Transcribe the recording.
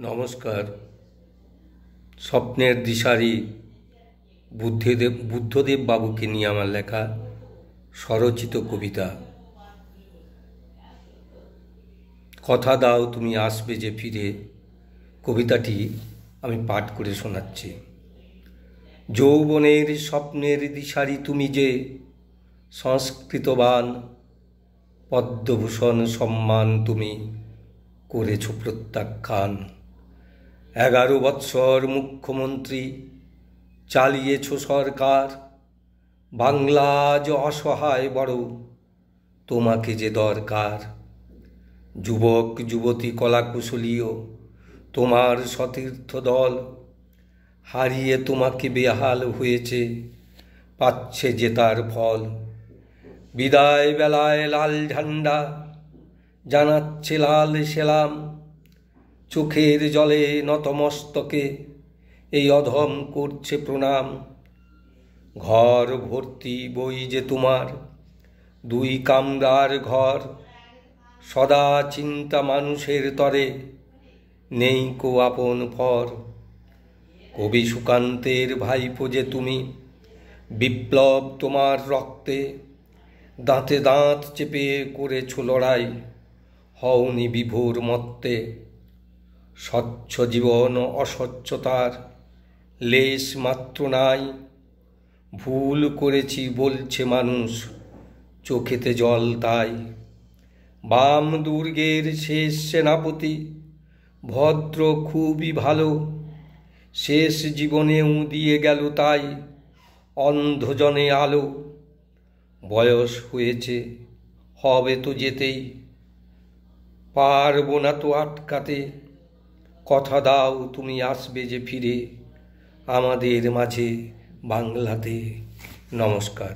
নমস্কার। স্বপ্নের দিশারি বুদ্ধদেব বাবুকে নিয়ে আমার লেখা স্বরচিত কবিতা। কথা দাও তুমি আসবে যে ফিরে, কবিতাটি আমি পাঠ করে শোনাচ্ছি। যৌবনের স্বপ্নের দিশারি তুমি যে, সংস্কৃতবান পদ্মভূষণ সম্মান তুমি করেছ প্রত্যাখ্যান। 11 বৎসর মুখ্যমন্ত্রী চালিয়েছ সরকার, বাংলা আজ অসহায় বড়, তোমাকে যে দরকার। যুবক যুবতী কলাকুশলীও তোমার সতীর্থ দল, হারিয়ে তোমাকে বেহাল হয়েছে, পাচ্ছে যে তার ফল। বিদায় বেলায় লাল ঝান্ডা জানাচ্ছে লাল সেলাম, চোখের জলে নতমস্তকে এই অধম করছে প্রণাম। ঘর ভর্তি বই যে তোমার, 2 কামরার ঘর, সদা চিন্তা মানুষের তরে, নেই কো আপন ফর। কবি সুকান্তের ভাইপো যে তুমি, বিপ্লব তোমার রক্তে, দাঁতে দাঁত চেপে করেছ লড়াই, হওনি বিভোর মত্তে। স্বচ্ছ জীবন অস্বচ্ছতার লেশ মাত্র নাই, ভুল করেছি বলছে মানুষ, চোখেতে জল তাই। বাম দুর্গের শেষ সেনাপতি ভদ্র খুবই ভালো, শেষ জীবনেও দিয়ে গেল তাই অন্ধজনে আলো। বয়স হয়েছে হবে তো যেতেই, পারবো না তো আটকাতে, কথা দাও তুমি আসবে যে ফিরে আমাদের মাঝে বাংলাতে। নমস্কার।